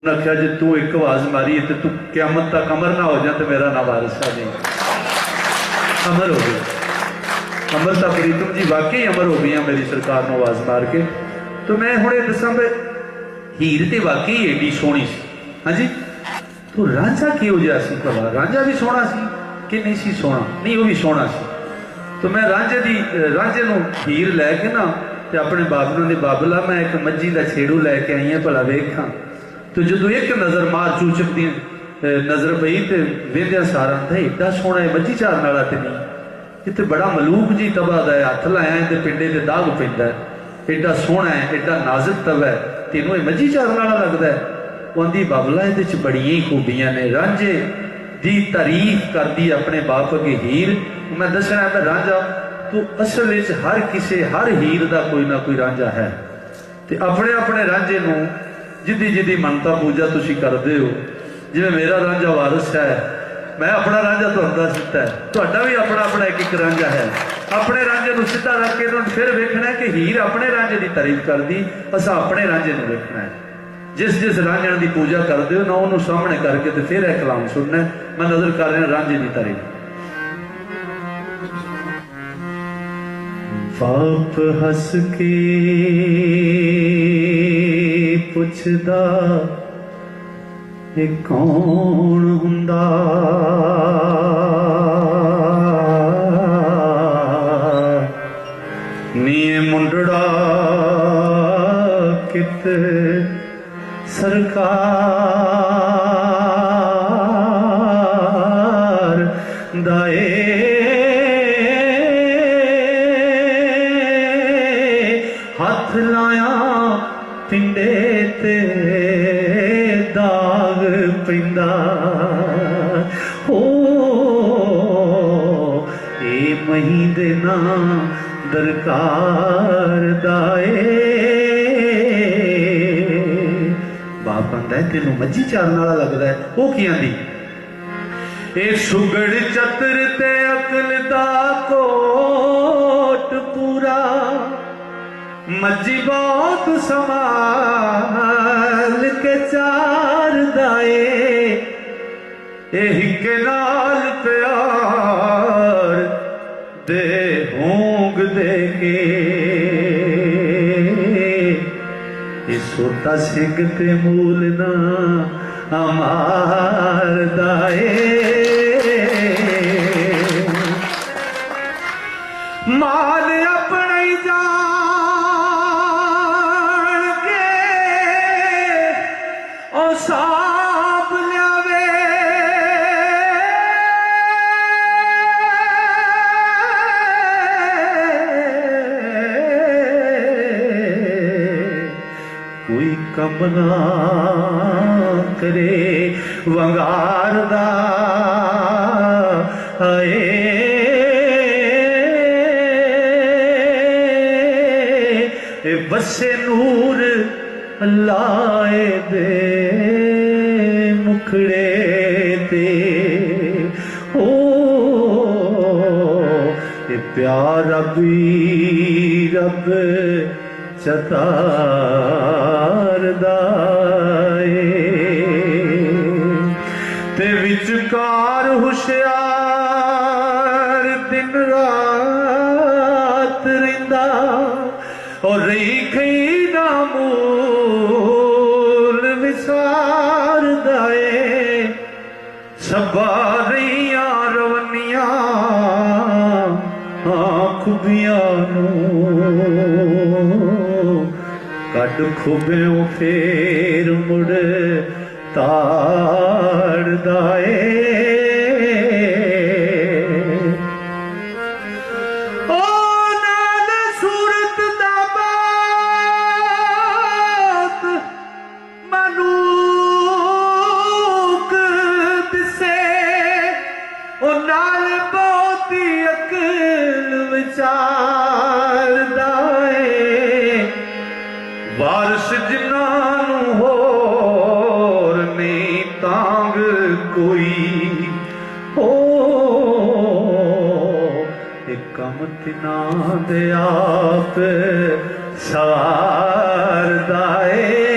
आख्या जे तू एक आवाज मारी तो तू क्यामत तक अमर ना हो जा तो मेरा ना वारिस नहीं। अमर हो गया अमृता प्रीतम जी वाकई अमर हो गई मेरी सरकार ने आवाज मार के। तो मैं हूँ दसा हीर तो वाकई एडी सोहनी सी। हाँ जी तो रांझा किहो जिहा सी भला? रांझा भी सोहना सी कि नहीं सी सोहना? नहीं वो भी सोहना सी। तो मैं रांझे नूं हीर लैके ना ते अपने बाबलों के बाबला मैं एक मज्जी का छेड़ू लैके आई हाँ भला वेखा। तो जो एक नज़र मार चूचक दी नज़र पई तो वेंद्या सारा था एडा सोहना है मज्जी चारन वाला तो नहीं, ये तो बड़ा मलूक जी तबा है, हथ लाया तो पिंडे से दाग पैंदा है, एडा सोहना है एडा नाजुक तवा है, तेनों ये मज्जी चारन वाला लगता है? वो आंदी बाबला ये बड़िया ही खूबियां ने। रांझे की तारीफ करती अपने बाप अगे हीर। मैं दसना मैं रांझा तो असल हर किसी हर हीर का कोई ना कोई रांझा है। तो अपने अपने रांझे नूं जिदी जिदी मनता पूजा तुसी करते हो, जिवें मेरा रांझा वारिस है, मैं अपना रांझा तुहानूं दस दिता है, तुहाडा भी अपना अपना एक एक रांझा है। अपने रांझे नूं सीधा रख के तुहानूं फिर वेखना है कि हीर अपने रांझे की तारीफ करदी, असां अपने रांझे नूं वेखना है। जिस जिस रांझे की पूजा करते हो ना उन्होंने सामने करके तो फिर एक कलाम सुनना है। मैं नजर कर रहा रांझे की तारीफ। बाप हस के पुछदा ये कौन हुंदा, नी मुंडड़ा कित सरकार दाए हाथ लाया पिंडे ते दाग पैंदा। हो ए मही दे ना दरकार दाए। बाप आंदा है तेनों मज्जी चारन वाला लगता है। वो की आंदी ए सुगड़ चतर ते अकल दा कोट पूरा, मज्जी बहुत संभाल के चार दाए। हिके नाल प्यार दे होंग दे के, सोता सिंह ते मूल ना अमार दाए। माल अपना ही जान के और साब लियावे, कोई कम ना करे वंगार दा आए। बसे नूर लाए दे मुखड़े ते, ओ ये प्यार अभी रब चतार दाए। ते विचकार हुशियार दिन रात रहिंदा, और रही खई ना मूल विसार दाए। सबा रहिया रवनिया खुबियां कट खुबियों फेर मुड़ ताड़ दाए। वारिस जिन्हां होर नहीं तांग कोई, हो एक कम तिना दे आप सवार दाए।